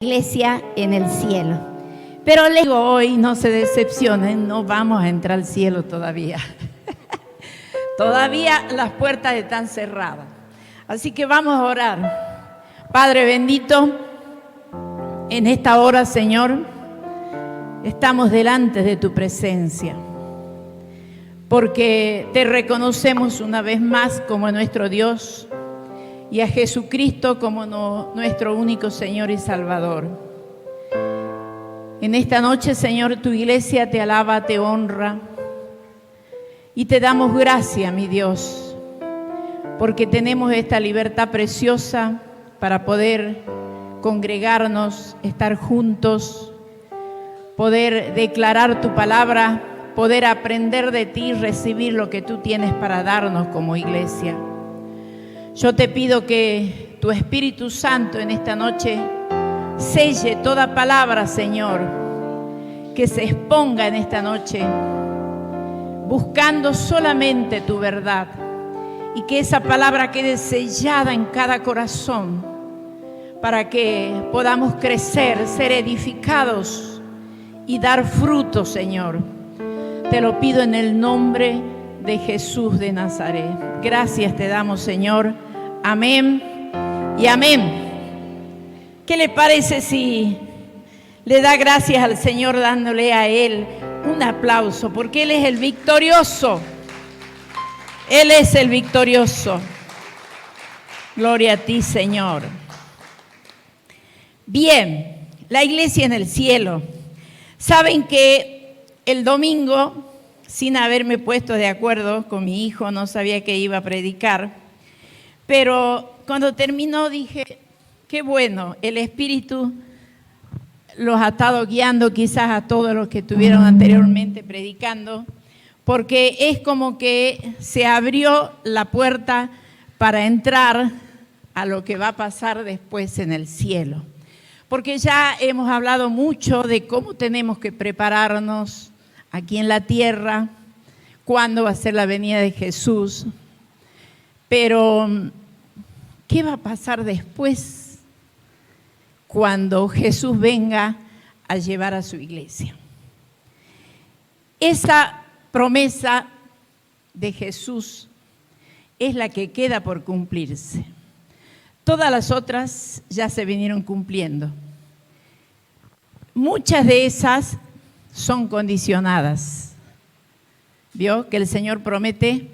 Iglesia en el cielo. Pero les digo hoy, no se decepcionen, no vamos a entrar al cielo todavía. Todavía las puertas están cerradas. Así que vamos a orar. Padre bendito, en esta hora, Señor, estamos delante de tu presencia, porque te reconocemos una vez más como nuestro Dios y a Jesucristo como nuestro único Señor y Salvador. En esta noche, Señor, tu iglesia te alaba, te honra y te damos gracias, mi Dios, porque tenemos esta libertad preciosa para poder congregarnos, estar juntos, poder declarar tu palabra, poder aprender de ti y recibir lo que tú tienes para darnos como iglesia. Yo te pido que tu Espíritu Santo en esta noche selle toda palabra, Señor, que se exponga en esta noche, buscando solamente tu verdad, y que esa palabra quede sellada en cada corazón para que podamos crecer, ser edificados y dar fruto, Señor. Te lo pido en el nombre de Jesús de Nazaret. Gracias te damos, Señor. Amén y amén. ¿Qué le parece si le da gracias al Señor dándole a Él un aplauso? Porque Él es el victorioso. Él es el victorioso. Gloria a ti, Señor. Bien, la iglesia en el cielo. Saben que el domingo, sin haberme puesto de acuerdo con mi hijo, no sabía que iba a predicar, pero cuando terminó dije, qué bueno, el Espíritu los ha estado guiando quizás a todos los que estuvieron anteriormente predicando, porque es como que se abrió la puerta para entrar a lo que va a pasar después en el cielo. Porque ya hemos hablado mucho de cómo tenemos que prepararnos aquí en la tierra, cuándo va a ser la venida de Jesús. Pero, ¿qué va a pasar después cuando Jesús venga a llevar a su iglesia? Esa promesa de Jesús es la que queda por cumplirse. Todas las otras ya se vinieron cumpliendo. Muchas de esas son condicionadas. ¿Vio? Que el Señor promete,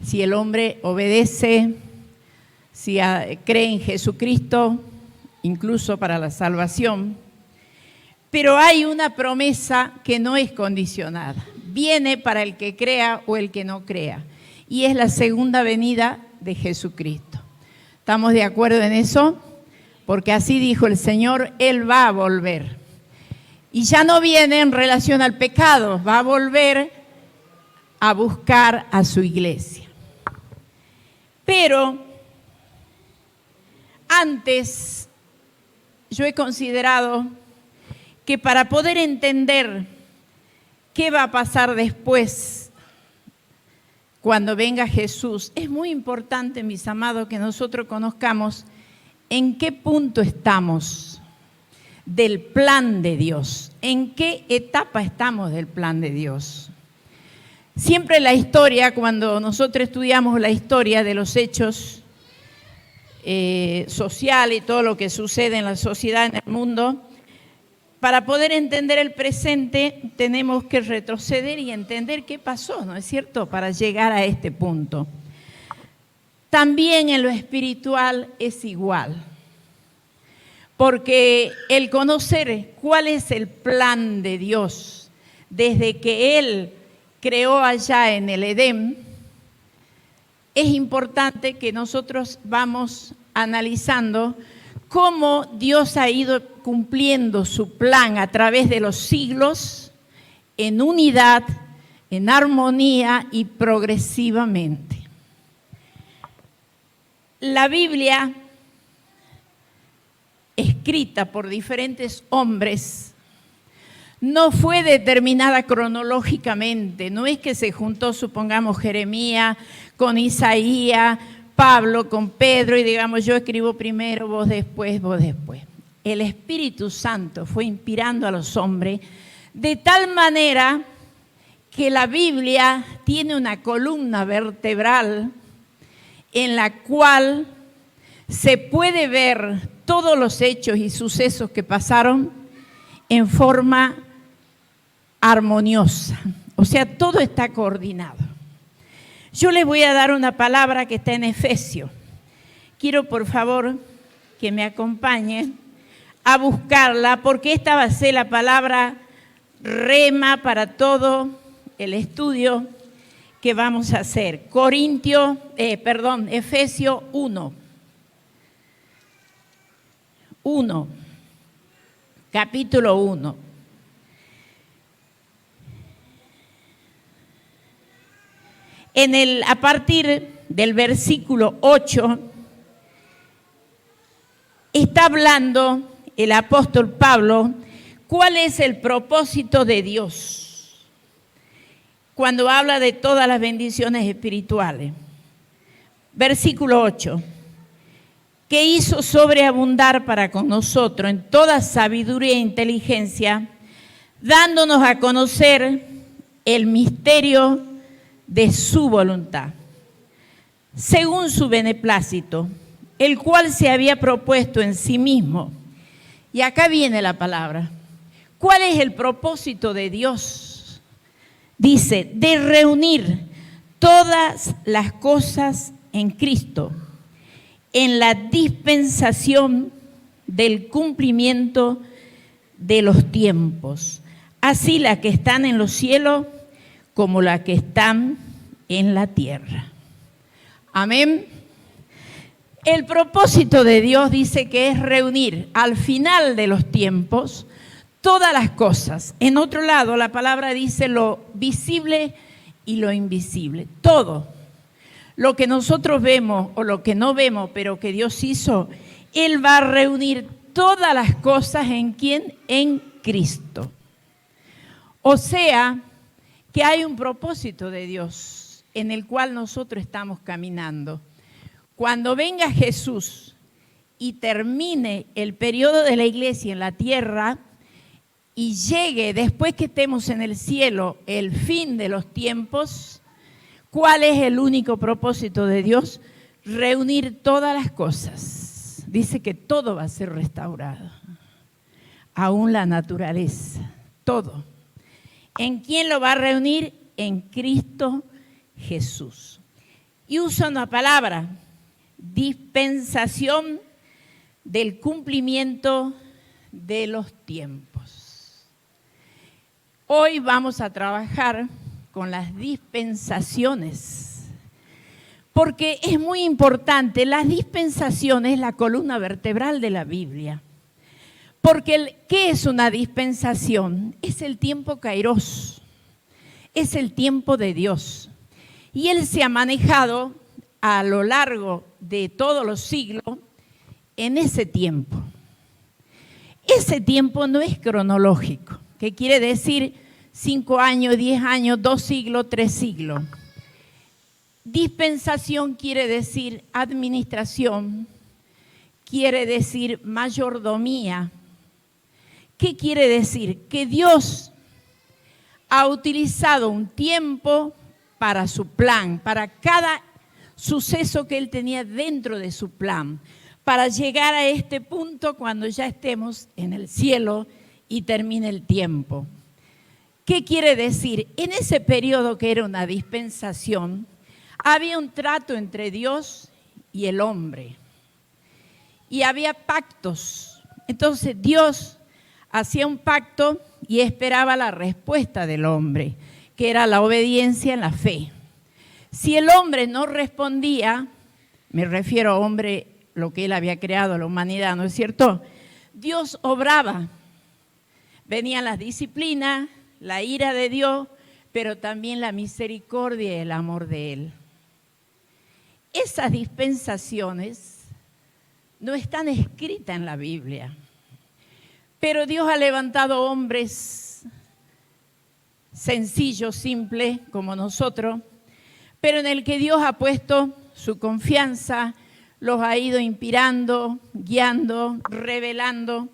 si el hombre obedece, si cree en Jesucristo, incluso para la salvación. Pero hay una promesa que no es condicionada. Viene para el que crea o el que no crea. Y es la segunda venida de Jesucristo. ¿Estamos de acuerdo en eso? Porque así dijo el Señor, Él va a volver. Y ya no viene en relación al pecado, va a volver a buscar a su iglesia. Pero antes yo he considerado que para poder entender qué va a pasar después cuando venga Jesús, es muy importante, mis amados, que nosotros conozcamos en qué punto estamos del plan de Dios, en qué etapa estamos del plan de Dios. Siempre la historia, cuando nosotros estudiamos la historia de los hechos sociales y todo lo que sucede en la sociedad, en el mundo, para poder entender el presente tenemos que retroceder y entender qué pasó, ¿no es cierto?, para llegar a este punto. También en lo espiritual es igual, porque el conocer cuál es el plan de Dios desde que Él creó allá en el Edén, es importante que nosotros vamos analizando cómo Dios ha ido cumpliendo su plan a través de los siglos en unidad, en armonía y progresivamente. La Biblia, escrita por diferentes hombres, no fue determinada cronológicamente. No es que se juntó, supongamos, Jeremías con Isaías, Pablo con Pedro y digamos, yo escribo primero, vos después, vos después. el Espíritu Santo fue inspirando a los hombres de tal manera que la Biblia tiene una columna vertebral en la cual se puede ver todos los hechos y sucesos que pasaron en forma armoniosa. O sea, todo está coordinado. Yo les voy a dar una palabra que está en Efesios. Quiero, por favor, que me acompañen a buscarla, porque esta va a ser la palabra rema para todo el estudio que vamos a hacer. Efesios 1. Capítulo 1. A partir del versículo 8, está hablando el apóstol Pablo cuál es el propósito de Dios cuando habla de todas las bendiciones espirituales. Versículo 8. Que hizo sobreabundar para con nosotros en toda sabiduría e inteligencia, dándonos a conocer el misterio de su voluntad, según su beneplácito, el cual se había propuesto en sí mismo. Y acá viene la palabra. ¿Cuál es el propósito de Dios? Dice, de reunir todas las cosas en Cristo, en la dispensación del cumplimiento de los tiempos, así las que están en los cielos como las que están en la tierra. Amén. El propósito de Dios dice que es reunir al final de los tiempos todas las cosas. En otro lado, la palabra dice lo visible y lo invisible. Todo lo que nosotros vemos o lo que no vemos, pero que Dios hizo, Él va a reunir todas las cosas ¿en quién? En Cristo. O sea, que hay un propósito de Dios en el cual nosotros estamos caminando. Cuando venga Jesús y termine el periodo de la iglesia en la tierra y llegue después que estemos en el cielo el fin de los tiempos, ¿cuál es el único propósito de Dios? Reunir todas las cosas. Dice que todo va a ser restaurado, aún la naturaleza, todo. ¿En quién lo va a reunir? En Cristo Jesús. Y usa una palabra, dispensación del cumplimiento de los tiempos. Hoy vamos a trabajar con las dispensaciones, porque es muy importante. Las dispensaciones es la columna vertebral de la Biblia. Porque ¿qué es una dispensación? Es el tiempo kairos, es el tiempo de Dios. Y Él se ha manejado a lo largo de todos los siglos en ese tiempo. Ese tiempo no es cronológico, que quiere decir 5 años, 10 años, 2 siglos, 3 siglos. Dispensación quiere decir administración, quiere decir mayordomía. ¿Qué quiere decir? Que Dios ha utilizado un tiempo para su plan, para cada suceso que Él tenía dentro de su plan, para llegar a este punto cuando ya estemos en el cielo y termine el tiempo. ¿Qué quiere decir? En ese periodo que era una dispensación, había un trato entre Dios y el hombre. Y había pactos. Entonces Dios hacía un pacto y esperaba la respuesta del hombre, que era la obediencia en la fe. Si el hombre no respondía, me refiero a hombre, lo que Él había creado, la humanidad, ¿no es cierto? Dios obraba. Venían las disciplinas, la ira de Dios, pero también la misericordia y el amor de Él. Esas dispensaciones no están escritas en la Biblia, pero Dios ha levantado hombres sencillos, simples, como nosotros, pero en el que Dios ha puesto su confianza, los ha ido inspirando, guiando, revelando.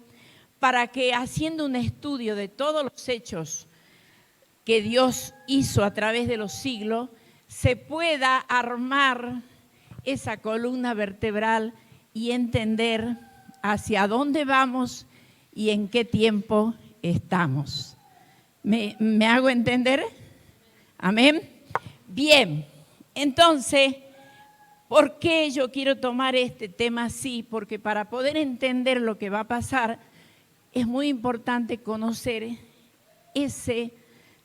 para que haciendo un estudio de todos los hechos que Dios hizo a través de los siglos, se pueda armar esa columna vertebral y entender hacia dónde vamos y en qué tiempo estamos. ¿Me hago entender? Amén. Bien, entonces, ¿por qué yo quiero tomar este tema así? Porque para poder entender lo que va a pasar, es muy importante conocer ese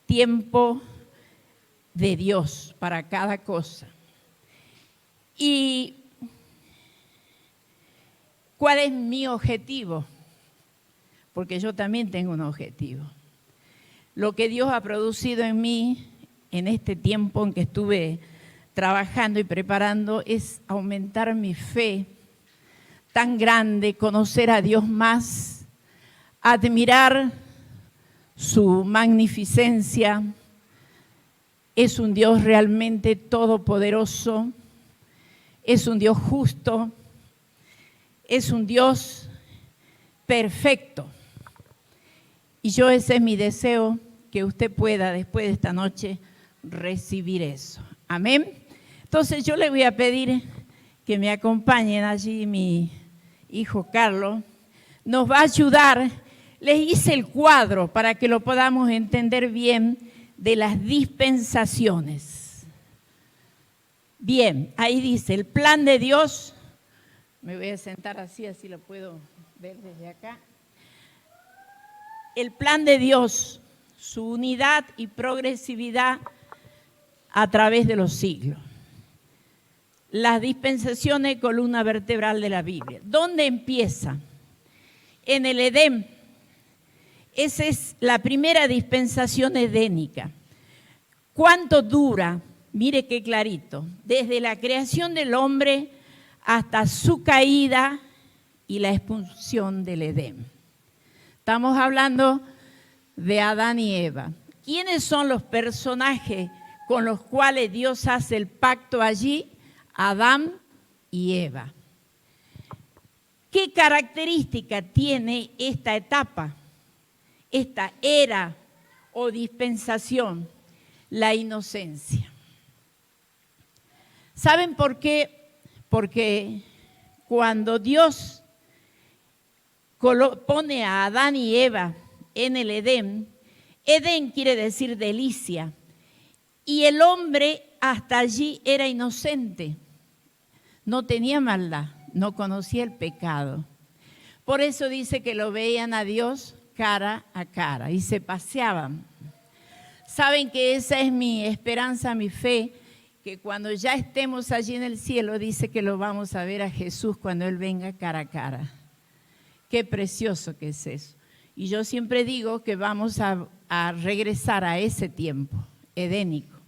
tiempo de Dios para cada cosa. ¿Y cuál es mi objetivo? Porque yo también tengo un objetivo. Lo que Dios ha producido en mí en este tiempo en que estuve trabajando y preparando es aumentar mi fe tan grande, conocer a Dios más, admirar su magnificencia. Es un Dios realmente todopoderoso, es un Dios justo, es un Dios perfecto. Y ese es mi deseo, que usted pueda después de esta noche recibir eso. Amén. Entonces yo le voy a pedir que me acompañen allí, mi hijo Carlos nos va a ayudar. Les hice el cuadro para que lo podamos entender bien de las dispensaciones. Bien, ahí dice el plan de Dios. Me voy a sentar así lo puedo ver desde acá. El plan de Dios, su unidad y progresividad a través de los siglos. Las dispensaciones, columna vertebral de la Biblia. ¿Dónde empieza? En el Edén. Esa es la primera dispensación edénica. ¿Cuánto dura? Mire qué clarito. Desde la creación del hombre hasta su caída y la expulsión del Edén. Estamos hablando de Adán y Eva. ¿Quiénes son los personajes con los cuales Dios hace el pacto allí? Adán y Eva. ¿Qué característica tiene esta etapa, esta era o dispensación? La inocencia. ¿Saben por qué? Porque cuando Dios pone a Adán y Eva en el Edén, Edén quiere decir delicia, y el hombre hasta allí era inocente, no tenía maldad, no conocía el pecado. Por eso dice que lo veían a Dios cara a cara y se paseaban. Saben que esa es mi esperanza, mi fe, que cuando ya estemos allí en el cielo, dice que lo vamos a ver a Jesús cuando Él venga cara a cara. Qué precioso que es eso. Y yo siempre digo que vamos a regresar a ese tiempo edénico.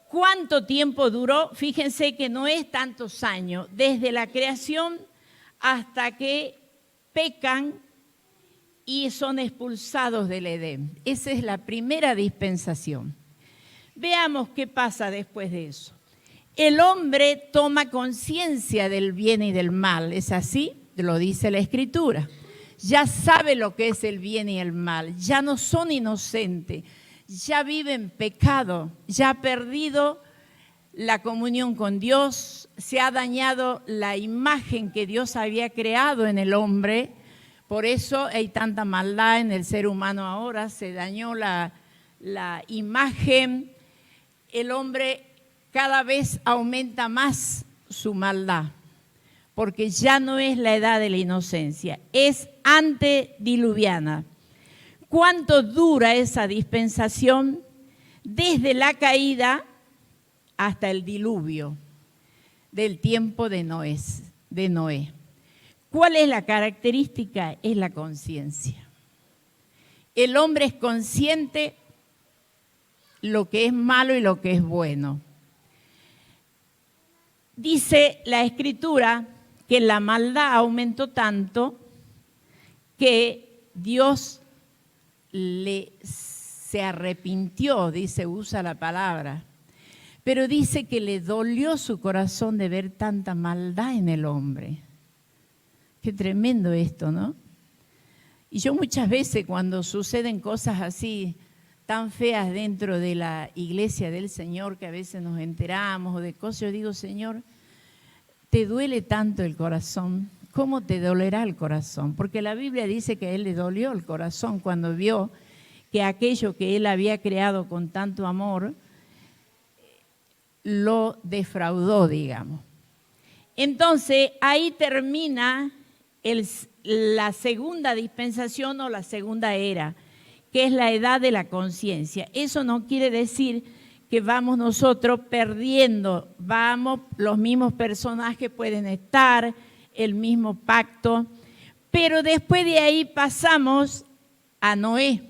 ¿Cuánto tiempo duró? Fíjense que no es tantos años, desde la creación hasta que pecan y son expulsados del Edén. Esa es la primera dispensación. Veamos qué pasa después de eso. El hombre toma conciencia del bien y del mal, ¿es así? Lo dice la Escritura. Ya sabe lo que es el bien y el mal, ya no son inocentes, ya viven pecado, ya ha perdido la comunión con Dios, se ha dañado la imagen que Dios había creado en el hombre. Por eso hay tanta maldad en el ser humano ahora, se dañó la imagen. El hombre cada vez aumenta más su maldad, porque ya no es la edad de la inocencia, es antediluviana. ¿Cuánto dura esa dispensación? Desde la caída hasta el diluvio del tiempo de Noé. ¿Cuál es la característica? Es la conciencia. El hombre es consciente lo que es malo y lo que es bueno. Dice la Escritura que la maldad aumentó tanto que Dios se arrepintió, usa la palabra, pero dice que le dolió su corazón de ver tanta maldad en el hombre. Qué tremendo esto, ¿no? Y yo muchas veces cuando suceden cosas así tan feas dentro de la iglesia del Señor, que a veces nos enteramos o de cosas, yo digo, Señor, ¿te duele tanto el corazón? ¿Cómo te dolerá el corazón? Porque la Biblia dice que a Él le dolió el corazón cuando vio que aquello que Él había creado con tanto amor lo defraudó, digamos. Entonces, ahí termina la segunda dispensación o la segunda era, que es la edad de la conciencia. Eso no quiere decir que vamos nosotros perdiendo, los mismos personajes pueden estar, el mismo pacto, pero después de ahí pasamos a Noé.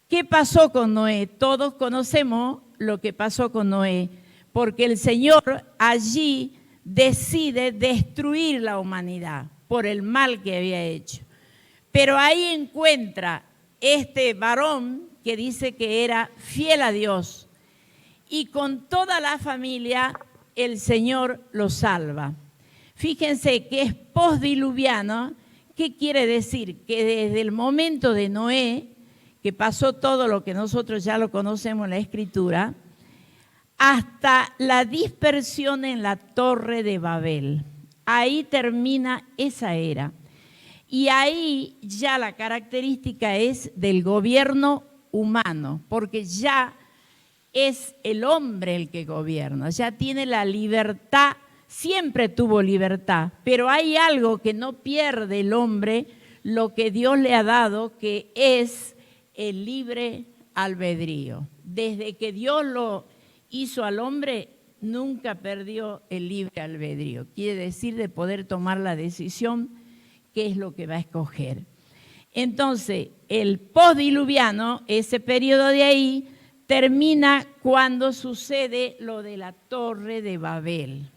¿Qué pasó con Noé? Todos conocemos lo que pasó con Noé, porque el Señor allí decide destruir la humanidad por el mal que había hecho. Pero ahí encuentra este varón que dice que era fiel a Dios y con toda la familia el Señor lo salva. Fíjense que es postdiluviano. ¿Qué quiere decir? Que desde el momento de Noé, que pasó todo lo que nosotros ya lo conocemos en la Escritura, hasta la dispersión en la Torre de Babel. Ahí termina esa era. Y ahí ya la característica es del gobierno humano, porque ya es el hombre el que gobierna, ya tiene la libertad, siempre tuvo libertad, pero hay algo que no pierde el hombre, lo que Dios le ha dado, que es el libre albedrío. Desde que Dios lo hizo al hombre, nunca perdió el libre albedrío. Quiere decir de poder tomar la decisión qué es lo que va a escoger. Entonces, el postdiluviano, ese periodo de ahí, termina cuando sucede lo de la Torre de Babel.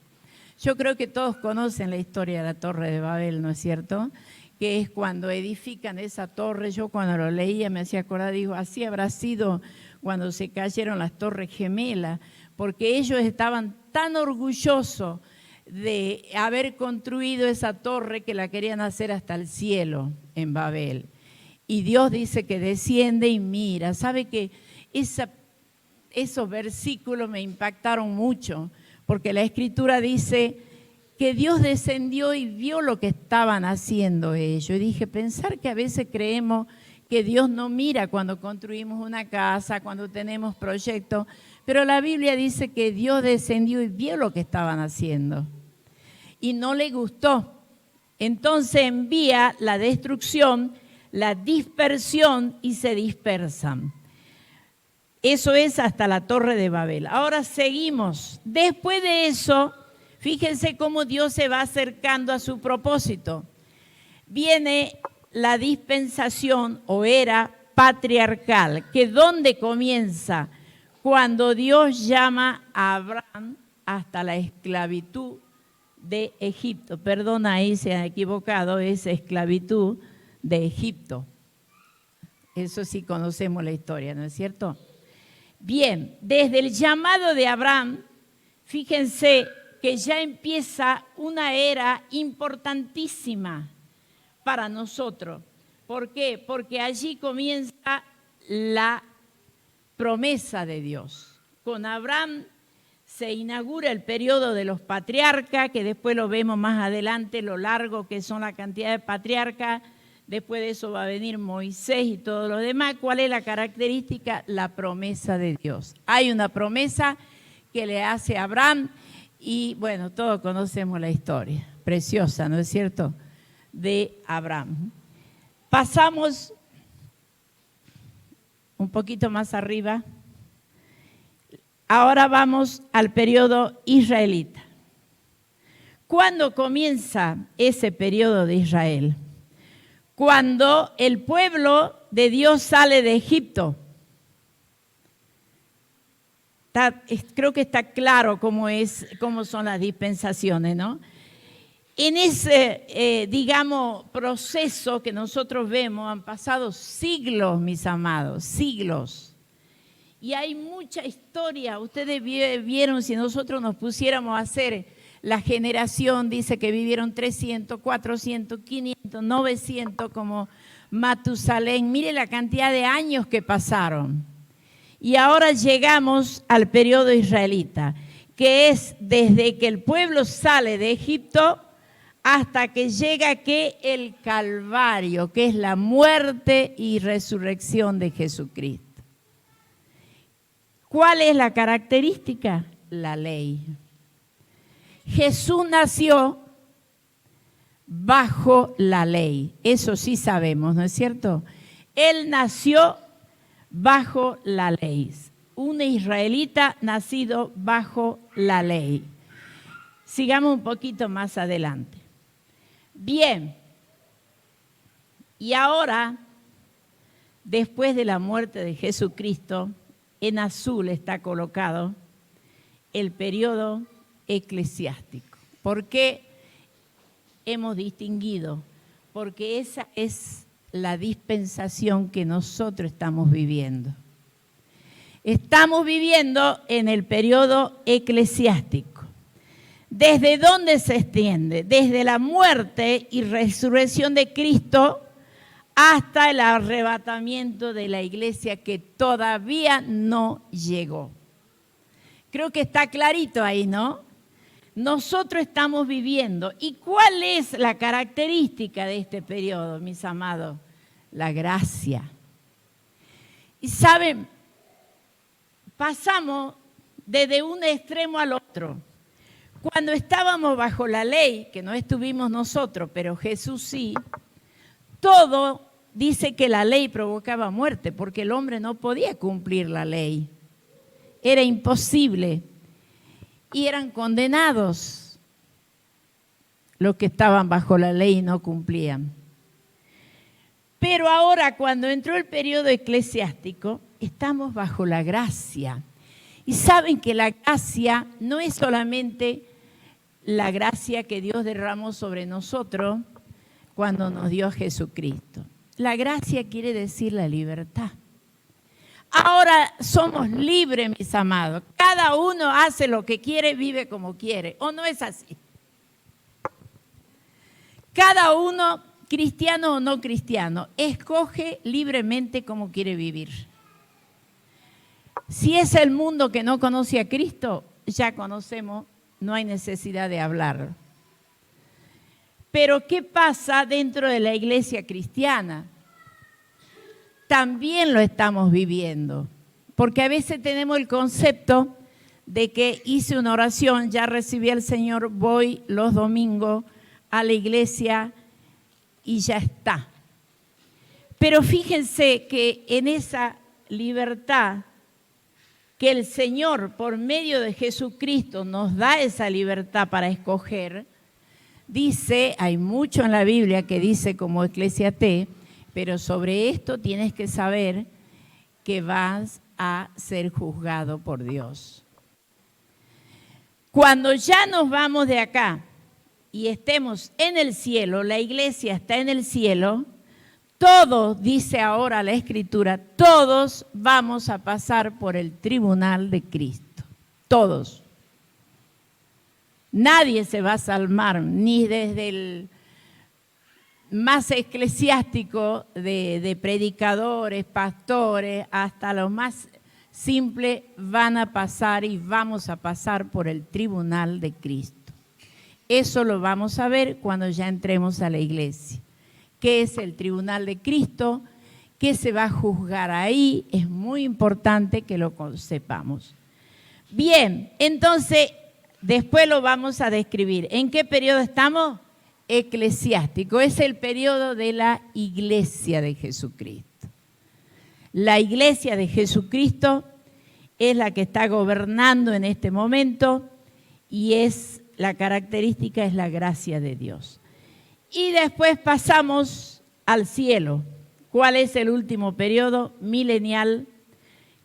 Yo creo que todos conocen la historia de la Torre de Babel, ¿no es cierto? Que es cuando edifican esa torre. Yo cuando lo leía me hacía acordar, digo, así habrá sido cuando se cayeron las Torres Gemelas, porque ellos estaban tan orgullosos de haber construido esa torre que la querían hacer hasta el cielo en Babel. Y Dios dice que desciende y mira. ¿Sabe que esos versículos me impactaron mucho? Porque la Escritura dice que Dios descendió y vio lo que estaban haciendo ellos. Y dije, pensar que a veces creemos que Dios no mira cuando construimos una casa, cuando tenemos proyectos, pero la Biblia dice que Dios descendió y vio lo que estaban haciendo. Y no le gustó. Entonces envía la destrucción, la dispersión y se dispersan. Eso es hasta la Torre de Babel. Ahora seguimos. Después de eso, fíjense cómo Dios se va acercando a su propósito. Viene la dispensación o era patriarcal, que ¿dónde comienza? Cuando Dios llama a Abraham hasta la esclavitud de Egipto. Perdona, ahí se ha equivocado, es esclavitud de Egipto. Eso sí conocemos la historia, ¿no es cierto? Bien, desde el llamado de Abraham, fíjense que ya empieza una era importantísima para nosotros. ¿Por qué? Porque allí comienza la promesa de Dios. Con Abraham se inaugura el periodo de los patriarcas, que después lo vemos más adelante, lo largo que son la cantidad de patriarcas. Después de eso va a venir Moisés y todo lo demás. ¿Cuál es la característica? La promesa de Dios. Hay una promesa que le hace a Abraham y, bueno, todos conocemos la historia. Preciosa, ¿no es cierto? De Abraham. Pasamos un poquito más arriba. Ahora vamos al periodo israelita. ¿Cuándo comienza ese periodo de Israel? Cuando el pueblo de Dios sale de Egipto. Creo que está claro cómo son las dispensaciones, ¿no? En ese, proceso que nosotros vemos, han pasado siglos, mis amados, siglos. Y hay mucha historia. Ustedes vieron, si nosotros nos pusiéramos a hacer la generación dice que vivieron 300, 400, 500, 900 como Matusalén. Mire la cantidad de años que pasaron. Y ahora llegamos al periodo israelita, que es desde que el pueblo sale de Egipto hasta que llega que el Calvario, que es la muerte y resurrección de Jesucristo. ¿Cuál es la característica? La ley. Jesús nació bajo la ley, eso sí sabemos, ¿no es cierto? Él nació bajo la ley, un israelita nacido bajo la ley. Sigamos un poquito más adelante. Bien, y ahora, después de la muerte de Jesucristo, en azul está colocado el periodo eclesiástico. ¿Por qué hemos distinguido? Porque esa es la dispensación que nosotros estamos viviendo. Estamos viviendo en el periodo eclesiástico. ¿Desde dónde se extiende? Desde la muerte y resurrección de Cristo hasta el arrebatamiento de la iglesia, que todavía no llegó. Creo que está clarito ahí, ¿no? Nosotros estamos viviendo. ¿Y cuál es la característica de este periodo, mis amados? La gracia. Y saben, pasamos desde un extremo al otro. Cuando estábamos bajo la ley, que no estuvimos nosotros, pero Jesús sí, todo dice que la ley provocaba muerte, porque el hombre no podía cumplir la ley. Era imposible. Y eran condenados los que estaban bajo la ley y no cumplían. Pero ahora, cuando entró el periodo eclesiástico, estamos bajo la gracia. Y saben que la gracia no es solamente la gracia que Dios derramó sobre nosotros cuando nos dio a Jesucristo. La gracia quiere decir la libertad. Ahora somos libres, mis amados. Cada uno hace lo que quiere, vive como quiere. ¿O no es así? Cada uno, cristiano o no cristiano, escoge libremente cómo quiere vivir. Si es el mundo que no conoce a Cristo, ya conocemos, no hay necesidad de hablar. Pero ¿qué pasa dentro de la iglesia cristiana? También lo estamos viviendo, porque a veces tenemos el concepto de que hice una oración, ya recibí al Señor, voy los domingos a la iglesia y ya está. Pero fíjense que en esa libertad que el Señor por medio de Jesucristo nos da, esa libertad para escoger, dice, hay mucho en la Biblia que dice como Eclesiastés, pero sobre esto tienes que saber que vas a ser juzgado por Dios. Cuando ya nos vamos de acá y estemos en el cielo, la iglesia está en el cielo, todos, dice ahora la Escritura, todos vamos a pasar por el tribunal de Cristo. Todos. Nadie se va a salvar, ni desde el más eclesiástico de predicadores, pastores, hasta los más simples van a pasar y vamos a pasar por el tribunal de Cristo. Eso lo vamos a ver cuando ya entremos a la iglesia. ¿Qué es el tribunal de Cristo? ¿Qué se va a juzgar ahí? Es muy importante que lo sepamos. Bien, entonces después lo vamos a describir. ¿En qué periodo estamos? Eclesiástico, es el periodo de la iglesia de Jesucristo. La iglesia de Jesucristo es la que está gobernando en este momento y la característica es la gracia de Dios. Y después pasamos al cielo. ¿Cuál es el último periodo? Milenial.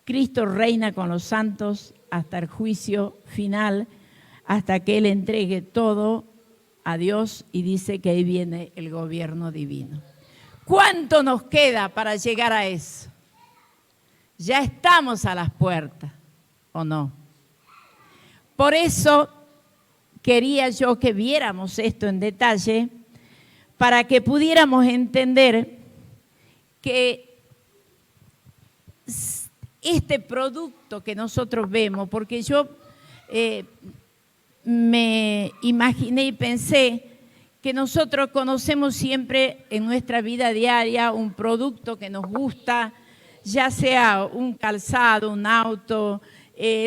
Cristo reina con los santos hasta el juicio final, hasta que Él entregue todo a Dios y dice que ahí viene el gobierno divino. ¿Cuánto nos queda para llegar a eso? Ya estamos a las puertas, ¿o no? Por eso quería yo que viéramos esto en detalle para que pudiéramos entender que este producto que nosotros vemos, porque yo me imaginé y pensé que nosotros conocemos siempre en nuestra vida diaria un producto que nos gusta, ya sea un calzado, un auto,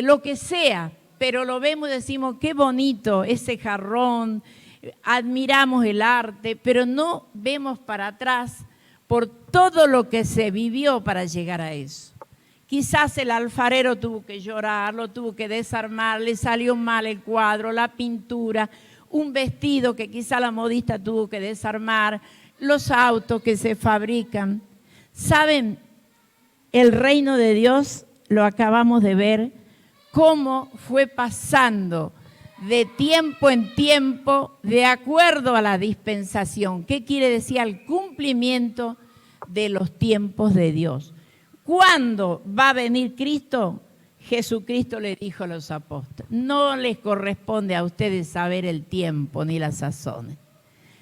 lo que sea, pero lo vemos y decimos, qué bonito ese jarrón, admiramos el arte, pero no vemos para atrás por todo lo que se vivió para llegar a eso. Quizás el alfarero tuvo que llorar, lo tuvo que desarmar, le salió mal el cuadro, la pintura, un vestido que quizá la modista tuvo que desarmar, los autos que se fabrican. ¿Saben? El reino de Dios, lo acabamos de ver, cómo fue pasando de tiempo en tiempo de acuerdo a la dispensación. ¿Qué quiere decir? Al cumplimiento de los tiempos de Dios. ¿Cuándo va a venir Cristo? Jesucristo le dijo a los apóstoles, no les corresponde a ustedes saber el tiempo ni las sazones.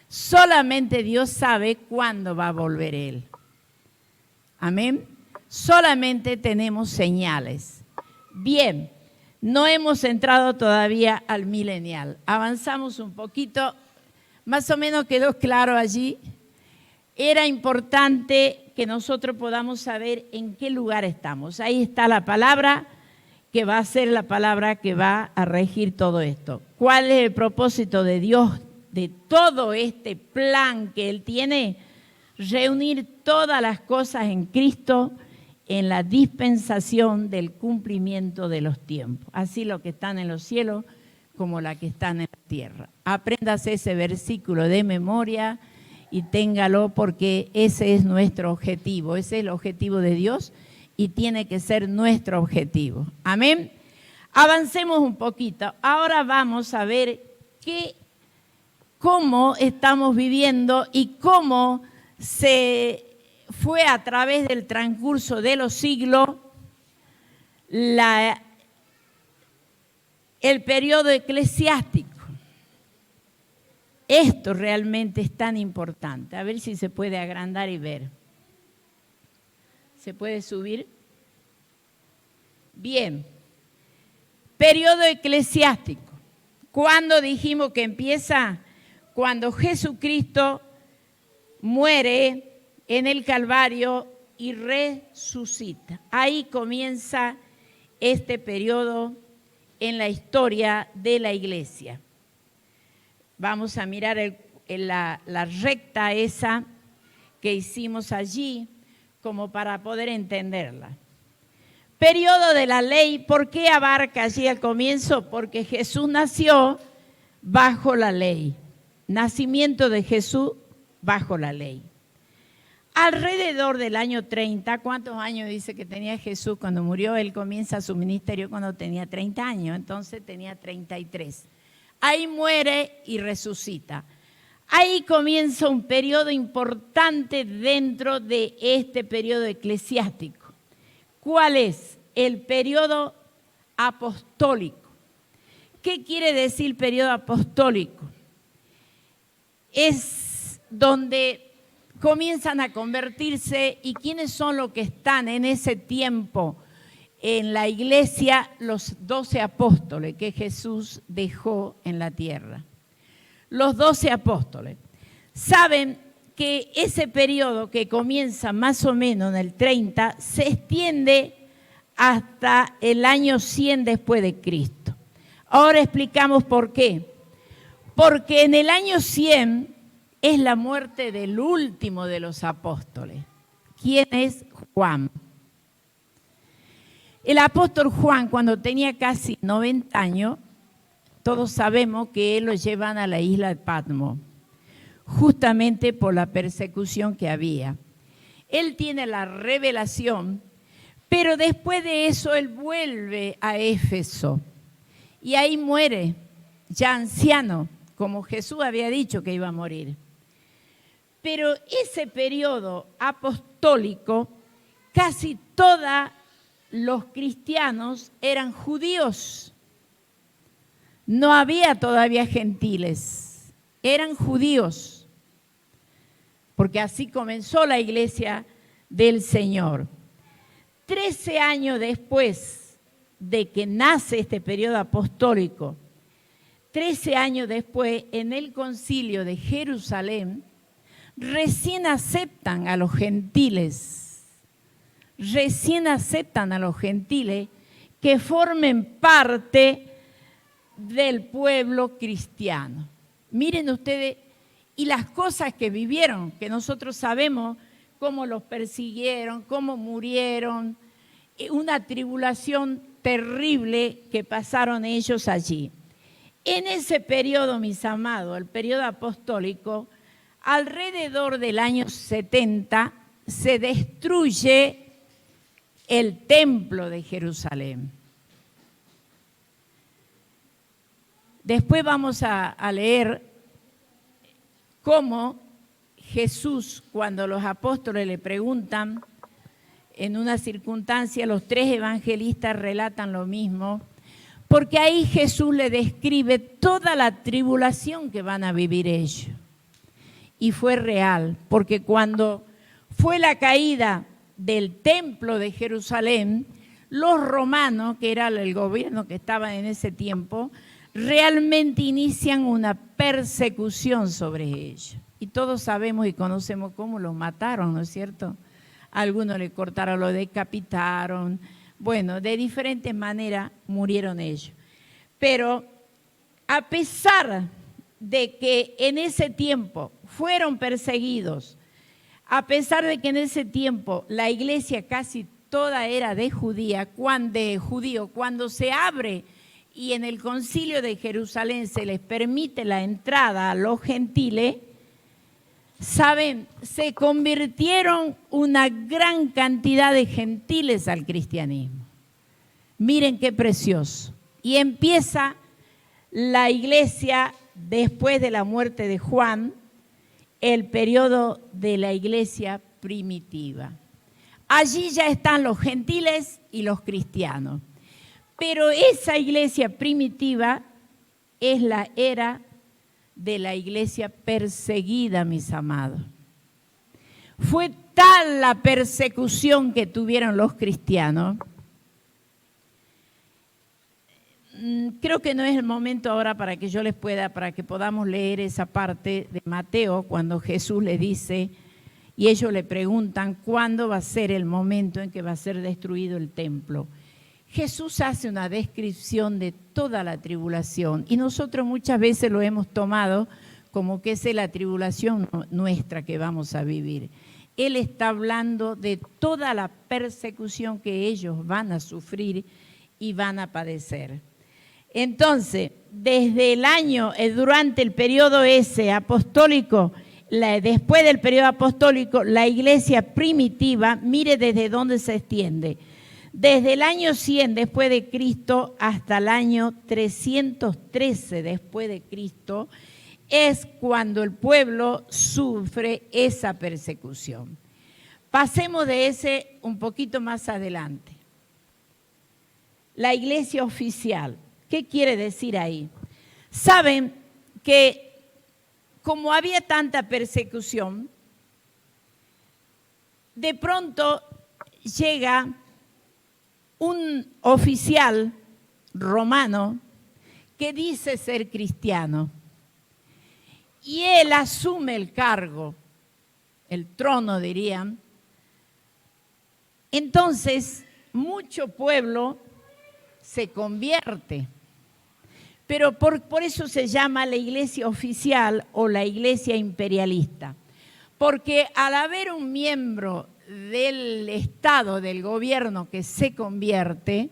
Solamente Dios sabe cuándo va a volver Él. Amén. Solamente tenemos señales. Bien, no hemos entrado todavía al milenial. Avanzamos un poquito, más o menos quedó claro allí. Era importante que nosotros podamos saber en qué lugar estamos. Ahí está la palabra que va a ser la palabra que va a regir todo esto. ¿Cuál es el propósito de Dios de todo este plan que Él tiene? Reunir todas las cosas en Cristo en la dispensación del cumplimiento de los tiempos. Así lo que están en los cielos como la que están en la tierra. Apréndase ese versículo de memoria y téngalo porque ese es nuestro objetivo. Ese es el objetivo de Dios y tiene que ser nuestro objetivo. Amén. Avancemos un poquito. Ahora vamos a ver cómo estamos viviendo y cómo se fue a través del transcurso de los siglos el periodo eclesiástico. Esto realmente es tan importante. A ver si se puede agrandar y ver. ¿Se puede subir? Bien. Periodo eclesiástico. ¿Cuándo dijimos que empieza? Cuando Jesucristo muere en el Calvario y resucita. Ahí comienza este periodo en la historia de la iglesia. Vamos a mirar la recta esa que hicimos allí como para poder entenderla. Periodo de la ley, ¿por qué abarca allí al comienzo? Porque Jesús nació bajo la ley. Nacimiento de Jesús bajo la ley. Alrededor del año 30, ¿cuántos años dice que tenía Jesús cuando murió? Él comienza su ministerio cuando tenía 30 años, entonces tenía 33. Ahí muere y resucita. Ahí comienza un periodo importante dentro de este periodo eclesiástico. ¿Cuál es? El periodo apostólico. ¿Qué quiere decir periodo apostólico? Es donde comienzan a convertirse, ¿y quiénes son los que están en ese tiempo en la iglesia? Los 12 apóstoles que Jesús dejó en la tierra. Los 12 apóstoles. Saben que ese periodo que comienza más o menos en el 30 se extiende hasta el año 100 después de Cristo. Ahora explicamos por qué. Porque en el año 100 es la muerte del último de los apóstoles. ¿Quién es? Juan. El apóstol Juan, cuando tenía casi 90 años, todos sabemos que él lo llevan a la isla de Patmos, justamente por la persecución que había. Él tiene la revelación, pero después de eso él vuelve a Éfeso y ahí muere, ya anciano, como Jesús había dicho que iba a morir. Pero ese periodo apostólico, casi todos los cristianos eran judíos. No había todavía gentiles, eran judíos, porque así comenzó la iglesia del Señor. 13 años después de que nace este periodo apostólico, 13 años después, en el concilio de Jerusalén, recién aceptan a los gentiles que formen parte del pueblo cristiano. Miren ustedes, y las cosas que vivieron, que nosotros sabemos cómo los persiguieron, cómo murieron, una tribulación terrible que pasaron ellos allí. En ese periodo, mis amados, el periodo apostólico, alrededor del año 70 se destruye el templo de Jerusalén. Después vamos a leer cómo Jesús, cuando los apóstoles le preguntan, en una circunstancia, los tres evangelistas relatan lo mismo, porque ahí Jesús le describe toda la tribulación que van a vivir ellos. Y fue real, porque cuando fue la caída del templo de Jerusalén, los romanos, que era el gobierno que estaba en ese tiempo, realmente inician una persecución sobre ellos. Y todos sabemos y conocemos cómo los mataron, ¿no es cierto? Algunos le cortaron, lo decapitaron. Bueno, de diferentes maneras murieron ellos. Pero a pesar de que en ese tiempo fueron perseguidos, a pesar de que en ese tiempo la iglesia casi toda era de judío, cuando se abre y en el concilio de Jerusalén se les permite la entrada a los gentiles, saben, se convirtieron una gran cantidad de gentiles al cristianismo. Miren qué precioso. Y empieza la iglesia después de la muerte de Juan, el periodo de la iglesia primitiva. Allí ya están los gentiles y los cristianos. Pero esa iglesia primitiva es la era de la iglesia perseguida, mis amados. Fue tal la persecución que tuvieron los cristianos. Creo que no es el momento ahora para que yo les pueda, para que podamos leer esa parte de Mateo, cuando Jesús le dice, y ellos le preguntan, ¿cuándo va a ser el momento en que va a ser destruido el templo? Jesús hace una descripción de toda la tribulación y nosotros muchas veces lo hemos tomado como que es la tribulación nuestra que vamos a vivir. Él está hablando de toda la persecución que ellos van a sufrir y van a padecer. Entonces, desde el año, durante el periodo ese apostólico, después del periodo apostólico, la iglesia primitiva, mire desde dónde se extiende. Desde el año 100 después de Cristo hasta el año 313 después de Cristo es cuando el pueblo sufre esa persecución. Pasemos de ese un poquito más adelante. La iglesia oficial, ¿qué quiere decir ahí? Saben que como había tanta persecución, de pronto llega un oficial romano que dice ser cristiano y él asume el cargo, el trono dirían. Entonces, mucho pueblo se convierte, pero por eso se llama la iglesia oficial o la iglesia imperialista, porque al haber un miembro del Estado, del gobierno que se convierte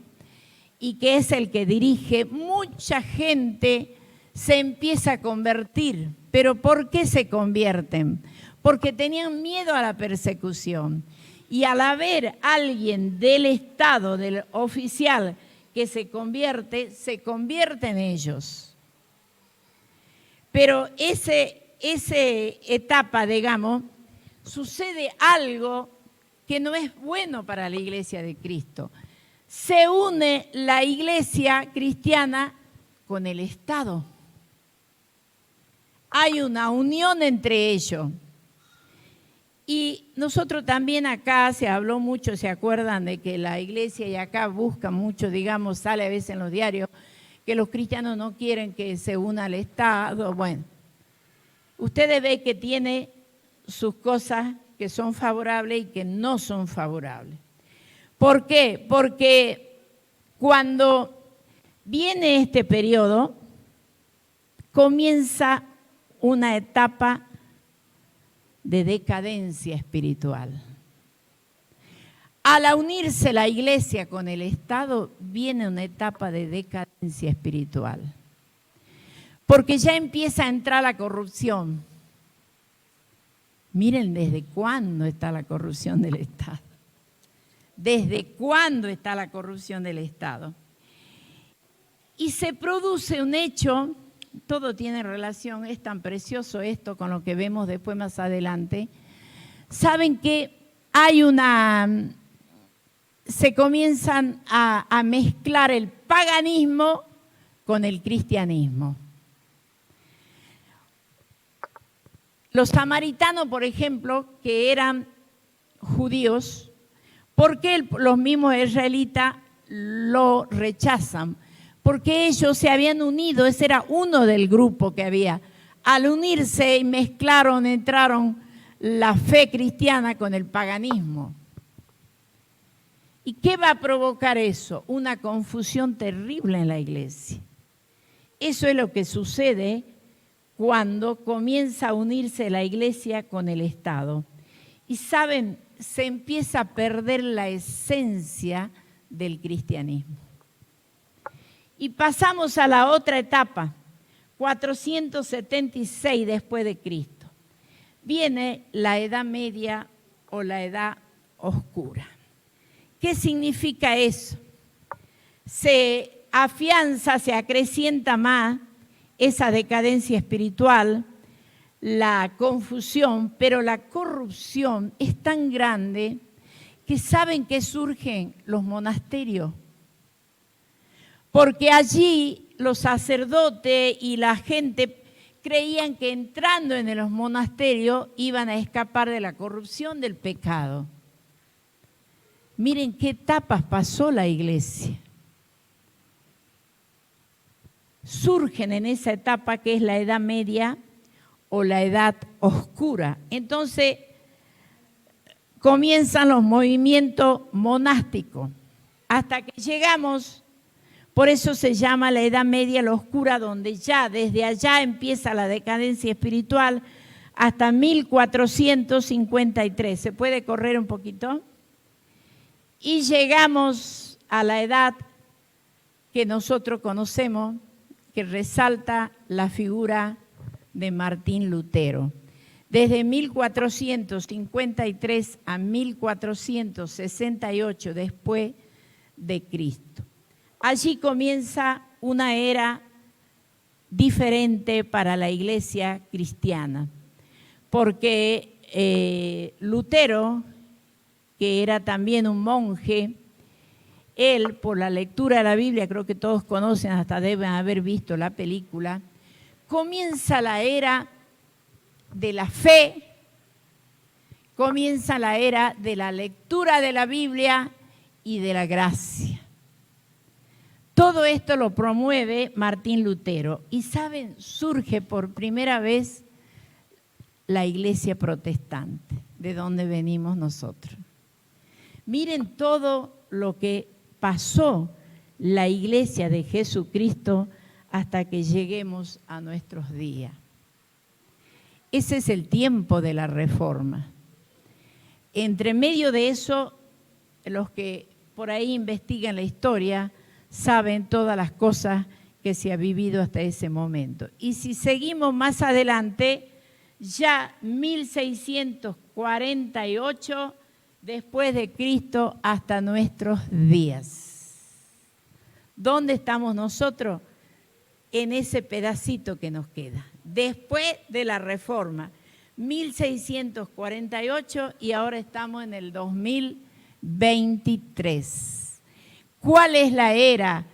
y que es el que dirige, mucha gente se empieza a convertir. ¿Pero por qué se convierten? Porque tenían miedo a la persecución. Y al haber alguien del Estado, del oficial, que se convierten ellos. Pero esa etapa, digamos, sucede algo que no es bueno para la iglesia de Cristo. Se une la iglesia cristiana con el Estado. Hay una unión entre ellos. Y nosotros también acá se habló mucho, ¿se acuerdan de que la iglesia y acá busca mucho, digamos, sale a veces en los diarios, que los cristianos no quieren que se una al Estado? Bueno, ustedes ven que tiene sus cosas que son favorables y que no son favorables. ¿Por qué? Porque cuando viene este periodo, comienza una etapa de decadencia espiritual. Al unirse la iglesia con el Estado, viene una etapa de decadencia espiritual. Porque ya empieza a entrar la corrupción. Miren desde cuándo está la corrupción del Estado. ¿Desde cuándo está la corrupción del Estado? Y se produce un hecho, todo tiene relación, es tan precioso esto con lo que vemos después más adelante. Saben que se comienzan a mezclar el paganismo con el cristianismo. Los samaritanos, por ejemplo, que eran judíos, ¿por qué los mismos israelitas lo rechazan? Porque ellos se habían unido, ese era uno del grupo que había. Al unirse, mezclaron, entraron la fe cristiana con el paganismo. ¿Y qué va a provocar eso? Una confusión terrible en la iglesia. Eso es lo que sucede cuando comienza a unirse la iglesia con el Estado. Y saben, se empieza a perder la esencia del cristianismo. Y pasamos a la otra etapa, 476 después de Cristo. Viene la Edad Media o la Edad Oscura. ¿Qué significa eso? Se afianza, se acrecienta más esa decadencia espiritual, la confusión, pero la corrupción es tan grande que saben que surgen los monasterios. Porque allí los sacerdotes y la gente creían que entrando en los monasterios iban a escapar de la corrupción, del pecado. Miren qué etapas pasó la iglesia. Surgen en esa etapa que es la Edad Media o la Edad Oscura. Entonces comienzan los movimientos monásticos hasta que llegamos, por eso se llama la Edad Media, la Oscura, donde ya desde allá empieza la decadencia espiritual hasta 1453. ¿Se puede correr un poquito? Y llegamos a la edad que nosotros conocemos, que resalta la figura de Martín Lutero. Desde 1453 a 1468 después de Cristo. Allí comienza una era diferente para la iglesia cristiana, porque Lutero, que era también un monje, él, por la lectura de la Biblia, creo que todos conocen, hasta deben haber visto la película, comienza la era de la fe, comienza la era de la lectura de la Biblia y de la gracia. Todo esto lo promueve Martín Lutero. Y saben, surge por primera vez la iglesia protestante, de donde venimos nosotros. Miren todo lo que pasó la iglesia de Jesucristo hasta que lleguemos a nuestros días. Ese es el tiempo de la reforma. Entre medio de eso, los que por ahí investigan la historia saben todas las cosas que se ha vivido hasta ese momento. Y si seguimos más adelante, ya 1648 después de Cristo hasta nuestros días. ¿Dónde estamos nosotros? En ese pedacito que nos queda. Después de la reforma, 1648 y ahora estamos en el 2023. ¿Cuál es la era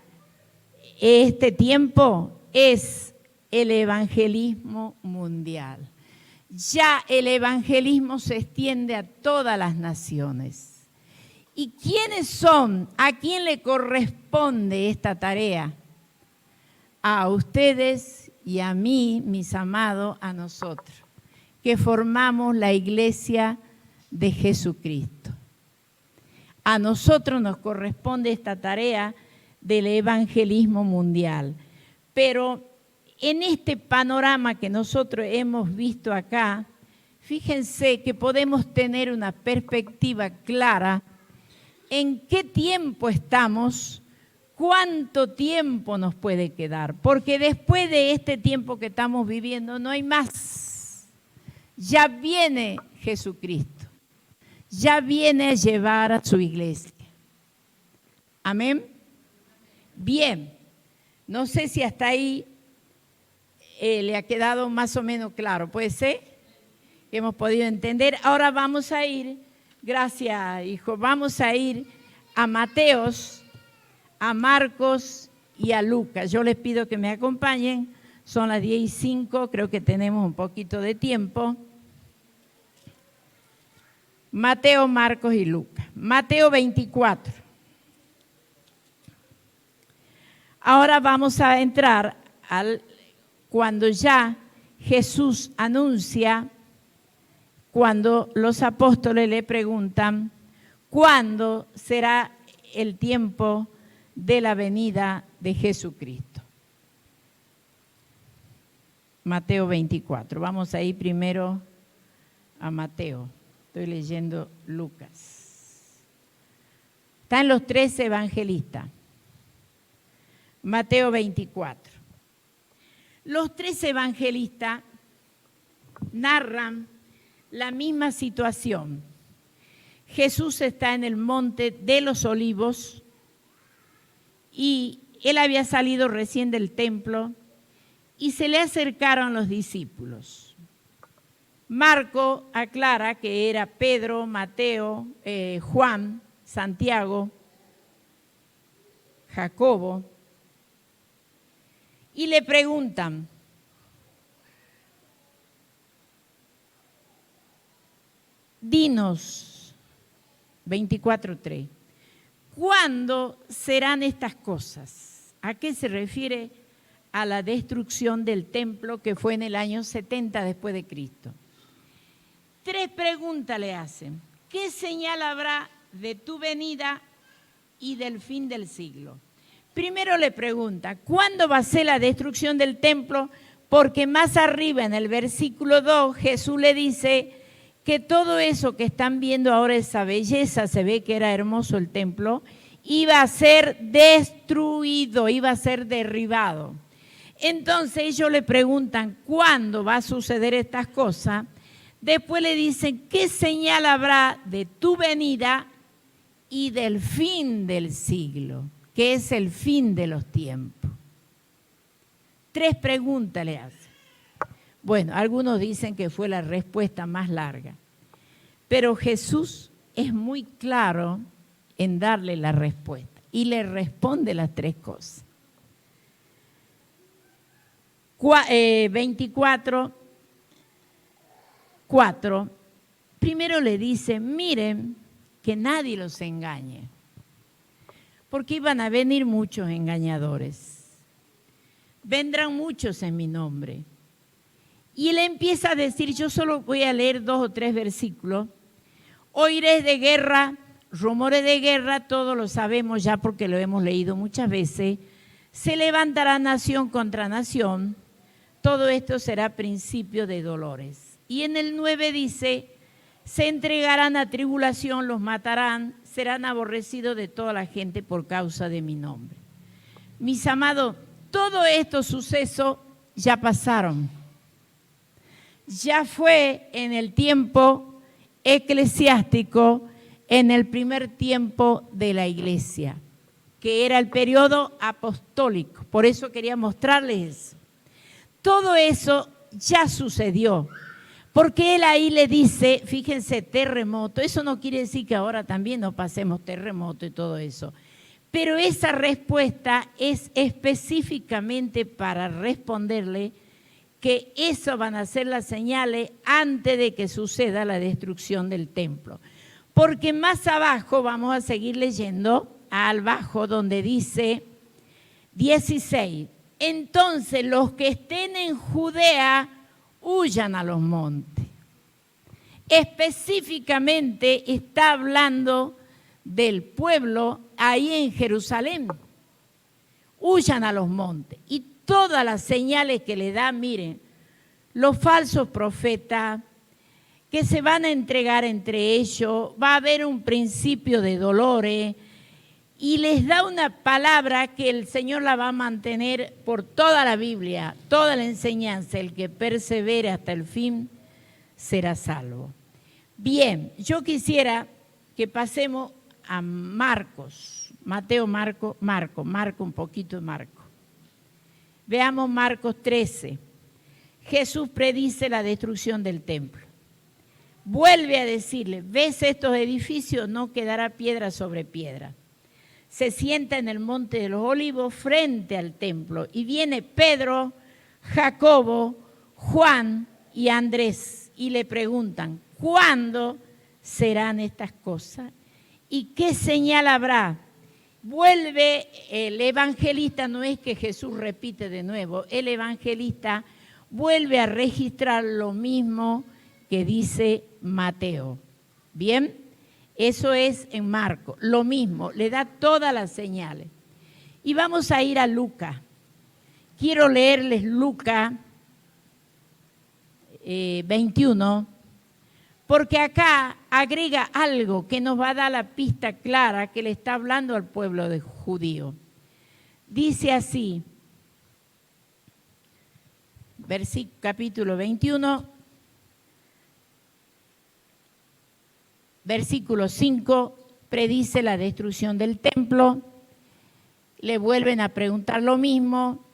este tiempo es el evangelismo mundial. Ya el evangelismo se extiende a todas las naciones. ¿Y quiénes son? ¿A quién le corresponde esta tarea? A ustedes y a mí, mis amados, a nosotros, que formamos la iglesia de Jesucristo. A nosotros nos corresponde esta tarea del evangelismo mundial. Pero en este panorama que nosotros hemos visto acá, fíjense que podemos tener una perspectiva clara en qué tiempo estamos, cuánto tiempo nos puede quedar, porque después de este tiempo que estamos viviendo no hay más. Ya viene Jesucristo, ya viene a llevar a su iglesia. Amén. Bien, no sé si hasta ahí le ha quedado más o menos claro, ¿puede ser? Que hemos podido entender. Ahora vamos a ir, gracias hijo, vamos a ir a Mateos, a Marcos y a Lucas. Yo les pido que me acompañen, son las 10:05, creo que tenemos un poquito de tiempo. Mateo, Marcos y Lucas. Mateo 24. Ahora vamos a entrar cuando ya Jesús anuncia, cuando los apóstoles le preguntan, ¿cuándo será el tiempo de la venida de Jesucristo? Mateo 24. Vamos a ir primero a Mateo. Estoy leyendo Lucas. Están los 13 evangelistas. Mateo 24. Los 13 evangelistas narran la misma situación. Jesús está en el monte de los olivos y él había salido recién del templo y se le acercaron los discípulos. Marco aclara que era Pedro, Mateo, Juan, Santiago, Jacobo, y le preguntan, dinos, 24:3, ¿cuándo serán estas cosas? ¿A qué se refiere? A la destrucción del templo que fue en el año 70 después de Cristo. 3 preguntas le hacen. ¿Qué señal habrá de tu venida y del fin del siglo? Primero le pregunta, ¿cuándo va a ser la destrucción del templo? Porque más arriba en el versículo 2 Jesús le dice que todo eso que están viendo ahora, esa belleza, se ve que era hermoso el templo, iba a ser destruido, iba a ser derribado. Entonces ellos le preguntan, ¿cuándo va a suceder estas cosas? Después le dicen, ¿qué señal habrá de tu venida y del fin del siglo? Que es el fin de los tiempos. 3 preguntas le hacen. Bueno, algunos dicen que fue la respuesta más larga, pero Jesús es muy claro en darle la respuesta y le responde las 3 cosas. 24:4, primero le dice, miren que nadie los engañe, porque iban a venir muchos engañadores. Vendrán muchos en mi nombre. Y él empieza a decir, yo solo voy a leer 2 o 3 versículos. Oiréis de guerra, rumores de guerra, todos lo sabemos ya porque lo hemos leído muchas veces. Se levantará nación contra nación. Todo esto será principio de dolores. Y en el 9 dice, se entregarán a tribulación, los matarán, serán aborrecidos de toda la gente por causa de mi nombre. Mis amados, todos estos sucesos ya pasaron. Ya fue en el tiempo eclesiástico, en el primer tiempo de la iglesia, que era el periodo apostólico. Por eso quería mostrarles eso. Todo eso ya sucedió. Porque él ahí le dice, fíjense, terremoto. Eso no quiere decir que ahora también no pasemos terremoto y todo eso. Pero esa respuesta es específicamente para responderle que eso van a ser las señales antes de que suceda la destrucción del templo. Porque más abajo vamos a seguir leyendo, abajo donde dice 16, entonces los que estén en Judea huyan a los montes. Específicamente está hablando del pueblo ahí en Jerusalén. Huyan a los montes. Y todas las señales que le da, miren, los falsos profetas que se van a entregar entre ellos, va a haber un principio de dolores y les da una palabra que el Señor la va a mantener por toda la Biblia, toda la enseñanza, el que persevere hasta el fin será salvo. Bien, yo quisiera que pasemos a Marcos, Mateo, Marco, un poquito de Marco. Veamos Marcos 13. Jesús predice la destrucción del templo. Vuelve a decirle, ¿ves estos edificios? No quedará piedra sobre piedra. Se sienta en el monte de los olivos frente al templo y viene Pedro, Jacobo, Juan y Andrés y le preguntan, ¿cuándo serán estas cosas? ¿Y qué señal habrá? Vuelve el evangelista, no es que Jesús repite de nuevo, el evangelista vuelve a registrar lo mismo que dice Mateo. ¿Bien? Eso es en Marcos, lo mismo, le da todas las señales. Y vamos a ir a Lucas. Quiero leerles Lucas 21, porque acá agrega algo que nos va a dar la pista clara que le está hablando al pueblo de judío. Dice así, capítulo 21, versículo 5, predice la destrucción del templo. Le vuelven a preguntar lo mismo.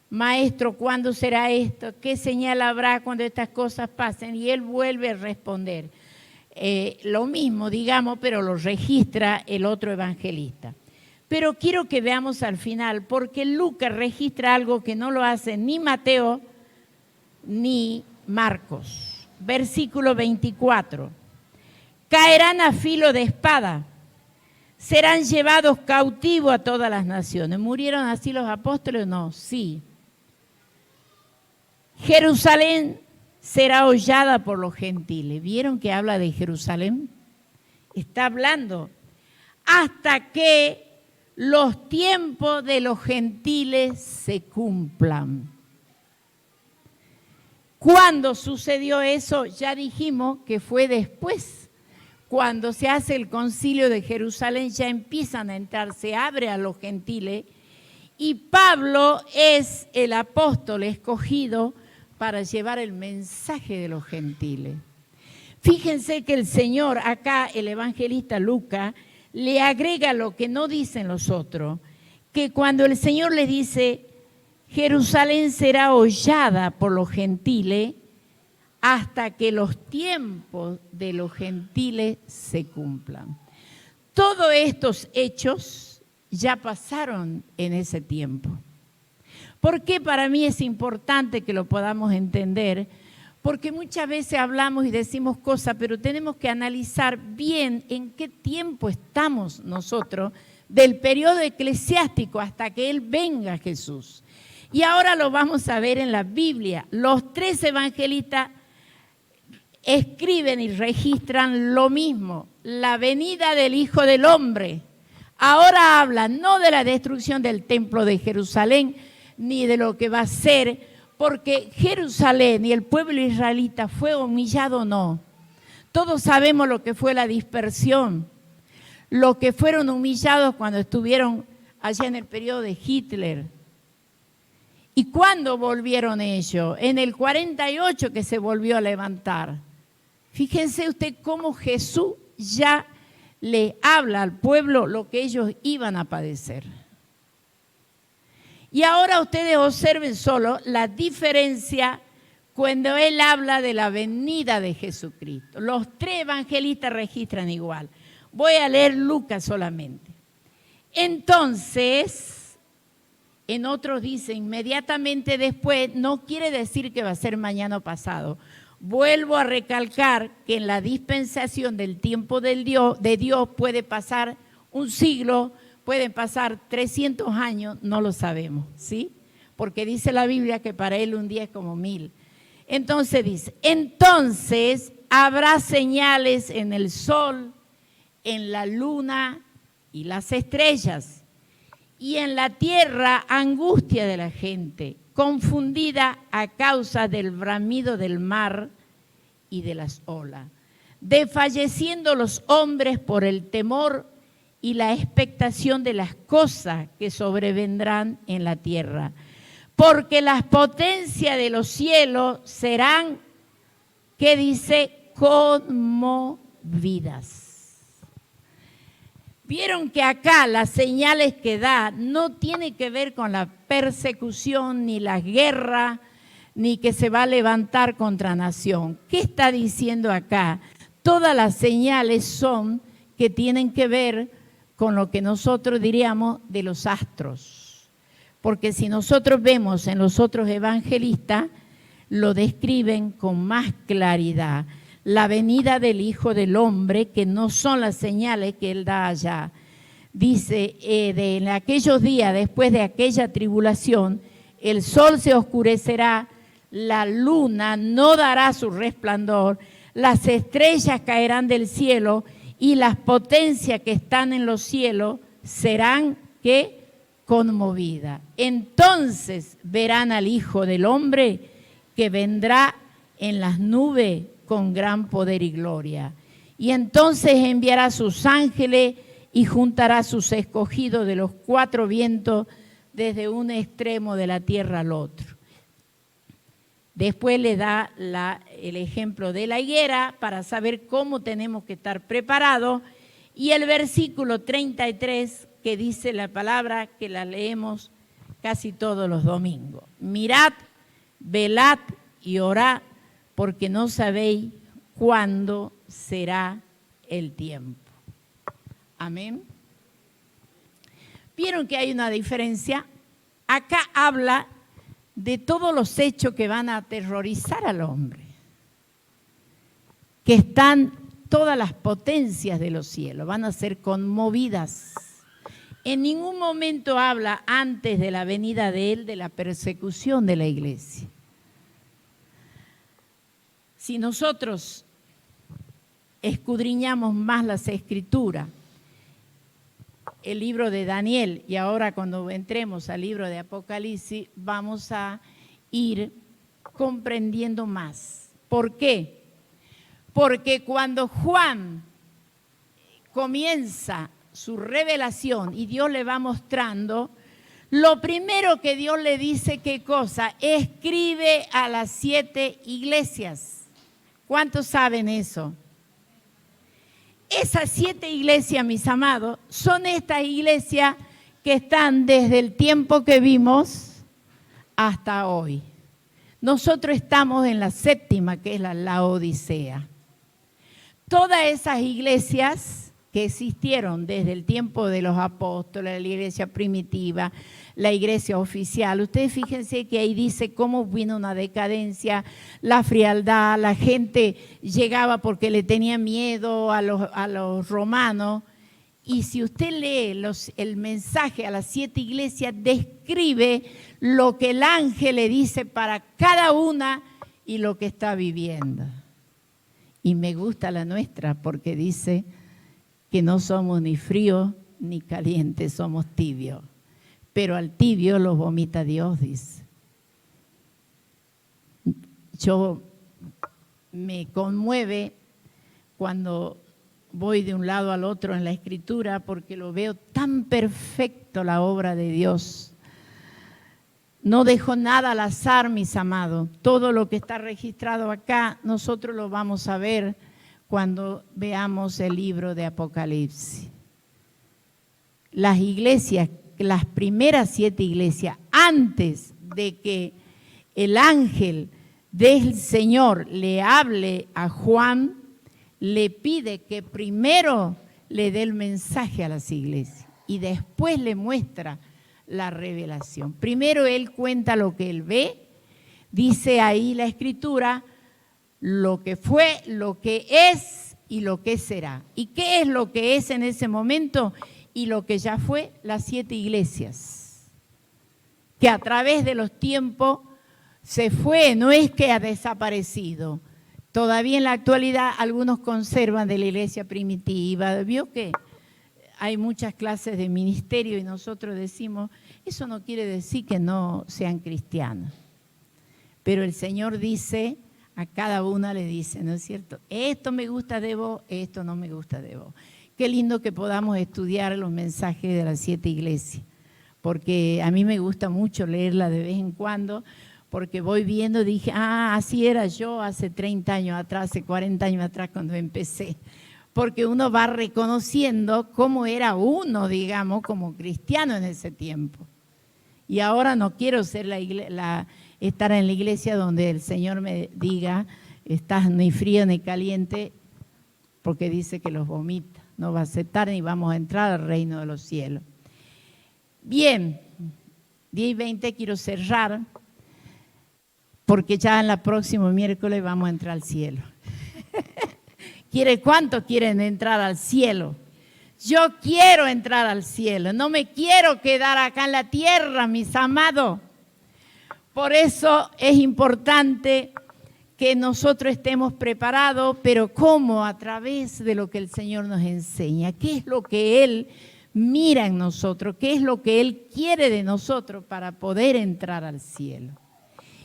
Maestro, ¿cuándo será esto? ¿Qué señal habrá cuando estas cosas pasen? Y él vuelve a responder. Lo mismo, digamos, pero lo registra el otro evangelista. Pero quiero que veamos al final, porque Lucas registra algo que no lo hace ni Mateo ni Marcos. Versículo 24. Caerán a filo de espada, serán llevados cautivos a todas las naciones. ¿Murieron así los apóstoles? No, sí. Jerusalén será hollada por los gentiles. ¿Vieron que habla de Jerusalén? Está hablando hasta que los tiempos de los gentiles se cumplan. ¿Cuándo sucedió eso? Ya dijimos que fue después. Cuando se hace el concilio de Jerusalén ya empiezan a entrar, se abre a los gentiles y Pablo es el apóstol escogido para llevar el mensaje de los gentiles. Fíjense que el Señor, acá el evangelista Lucas, le agrega lo que no dicen los otros, que cuando el Señor le dice, Jerusalén será hollada por los gentiles, hasta que los tiempos de los gentiles se cumplan. Todos estos hechos ya pasaron en ese tiempo. ¿Por qué para mí es importante que lo podamos entender? Porque muchas veces hablamos y decimos cosas, pero tenemos que analizar bien en qué tiempo estamos nosotros del periodo eclesiástico hasta que Él venga Jesús. Y ahora lo vamos a ver en la Biblia. Los tres evangelistas escriben y registran lo mismo, la venida del Hijo del Hombre. Ahora hablan no de la destrucción del templo de Jerusalén, ni de lo que va a ser, porque Jerusalén y el pueblo israelita fue humillado, no. Todos sabemos lo que fue la dispersión, lo que fueron humillados cuando estuvieron allá en el periodo de Hitler. ¿Y cuándo volvieron ellos? En el 48 que se volvió a levantar. Fíjense usted cómo Jesús ya le habla al pueblo lo que ellos iban a padecer. Y ahora ustedes observen solo la diferencia cuando Él habla de la venida de Jesucristo. Los tres evangelistas registran igual. Voy a leer Lucas solamente. Entonces, en otros dice inmediatamente después, no quiere decir que va a ser mañana o pasado. Vuelvo a recalcar que en la dispensación del tiempo de Dios puede pasar un siglo, pueden pasar 300 años, no lo sabemos, ¿sí? Porque dice la Biblia que para Él un día es como 1000. Entonces dice, entonces habrá señales en el sol, en la luna y las estrellas, y en la tierra angustia de la gente, confundida a causa del bramido del mar y de las olas, desfalleciendo los hombres por el temor y la expectación de las cosas que sobrevendrán en la tierra. Porque las potencias de los cielos serán, ¿qué dice? Conmovidas. Vieron que acá las señales que da no tiene que ver con la persecución, ni la guerra, ni que se va a levantar contra nación. ¿Qué está diciendo acá? Todas las señales son que tienen que ver con lo que nosotros diríamos de los astros. Porque si nosotros vemos en los otros evangelistas, lo describen con más claridad. La venida del Hijo del Hombre, que no son las señales que Él da allá. Dice, en aquellos días, después de aquella tribulación, el sol se oscurecerá, la luna no dará su resplandor, las estrellas caerán del cielo y las potencias que están en los cielos serán, ¿qué? Conmovidas. Entonces verán al Hijo del Hombre que vendrá en las nubes con gran poder y gloria. Y entonces enviará sus ángeles y juntará a sus escogidos de los 4 vientos desde un extremo de la tierra al otro. Después le da el ejemplo de la higuera para saber cómo tenemos que estar preparados. Y el versículo 33 que dice la palabra que la leemos casi todos los domingos. Mirad, velad y orad, porque no sabéis cuándo será el tiempo. Amén. ¿Vieron que hay una diferencia? Acá habla de todos los hechos que van a aterrorizar al hombre, que están todas las potencias de los cielos, van a ser conmovidas. En ningún momento habla antes de la venida de Él de la persecución de la iglesia. Si nosotros escudriñamos más las Escrituras, el libro de Daniel, y ahora cuando entremos al libro de Apocalipsis, vamos a ir comprendiendo más. ¿Por qué? Porque cuando Juan comienza su revelación y Dios le va mostrando, lo primero que Dios le dice, ¿qué cosa? Escribe a las 7 iglesias. ¿Cuántos saben eso? Esas 7 iglesias, mis amados, son estas iglesias que están desde el tiempo que vimos hasta hoy. Nosotros estamos en la 7ª, que es la Laodicea. Todas esas iglesias que existieron desde el tiempo de los apóstoles, la iglesia primitiva, la iglesia oficial. Ustedes fíjense que ahí dice cómo vino una decadencia, la frialdad, la gente llegaba porque le tenía miedo a los romanos. Y si usted lee el mensaje a las 7 iglesias, describe lo que el ángel le dice para cada una y lo que está viviendo. Y me gusta la nuestra porque dice que no somos ni fríos ni calientes, somos tibios. Pero al tibio lo vomita Dios, dice. Yo me conmueve cuando voy de un lado al otro en la Escritura porque lo veo tan perfecto la obra de Dios. No dejo nada al azar, mis amados. Todo lo que está registrado acá, nosotros lo vamos a ver cuando veamos el libro de Apocalipsis. Las iglesias, las primeras 7 iglesias, antes de que el ángel del Señor le hable a Juan, le pide que primero le dé el mensaje a las iglesias. y después le muestra la revelación. Primero Él cuenta lo que Él ve, dice ahí la Escritura, lo que fue, lo que es y lo que será. ¿Y qué es lo que es en ese momento y lo que ya fue? Las 7 iglesias, que a través de los tiempos se fue, no es que ha desaparecido. Todavía en la actualidad algunos conservan de la iglesia primitiva. Vio que hay muchas clases de ministerio y nosotros decimos, eso no quiere decir que no sean cristianos. Pero el Señor dice, a cada una le dice, ¿no es cierto? Esto me gusta de vos, esto no me gusta de vos. Qué lindo que podamos estudiar los mensajes de las 7 iglesias, porque a mí me gusta mucho leerla de vez en cuando, porque voy viendo, dije, así era yo hace 30 años atrás, hace 40 años atrás cuando empecé. Porque uno va reconociendo cómo era uno, digamos, como cristiano en ese tiempo. Y ahora no quiero ser estar en la iglesia donde el Señor me diga, estás ni frío ni caliente, porque dice que los vomita. No va a aceptar ni vamos a entrar al reino de los cielos. Bien, 10:20 quiero cerrar, porque ya en el próximo miércoles vamos a entrar al cielo. ¿Cuántos quieren entrar al cielo? Yo quiero entrar al cielo, no me quiero quedar acá en la tierra, mis amados. Por eso es importante que nosotros estemos preparados, pero ¿cómo? A través de lo que el Señor nos enseña. ¿Qué es lo que Él mira en nosotros? ¿Qué es lo que Él quiere de nosotros para poder entrar al cielo?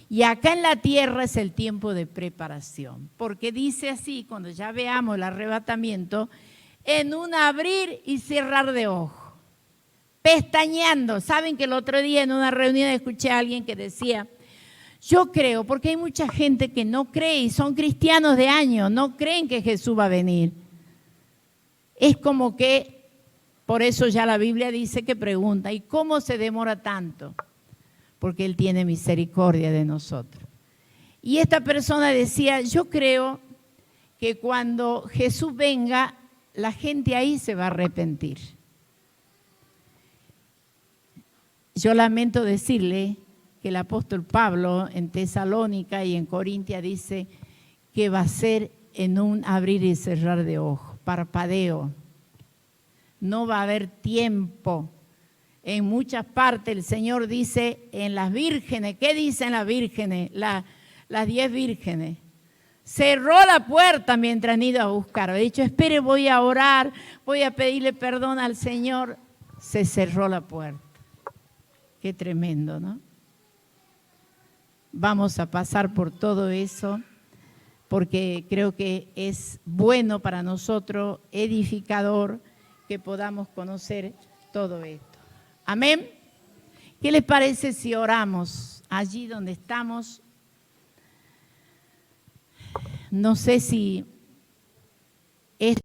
Y acá en la tierra es el tiempo de preparación, porque dice así, cuando ya veamos el arrebatamiento, en un abrir y cerrar de ojos, pestañeando. Saben que el otro día en una reunión escuché a alguien que decía, yo creo, porque hay mucha gente que no cree y son cristianos de años, no creen que Jesús va a venir. Es como que, por eso ya la Biblia dice que pregunta, ¿y cómo se demora tanto? Porque Él tiene misericordia de nosotros. Y esta persona decía, yo creo que cuando Jesús venga, la gente ahí se va a arrepentir. Yo lamento decirle que el apóstol Pablo en Tesalónica y en Corintia dice que va a ser en un abrir y cerrar de ojos, parpadeo. No va a haber tiempo. En muchas partes el Señor dice en las vírgenes, ¿qué dicen las vírgenes? Las 10 vírgenes. Cerró la puerta mientras han ido a buscar. Ha dicho, espere, voy a orar, voy a pedirle perdón al Señor. Se cerró la puerta. Qué tremendo, ¿no? Vamos a pasar por todo eso porque creo que es bueno para nosotros, edificador, que podamos conocer todo esto. Amén. ¿Qué les parece si oramos allí donde estamos? No sé si es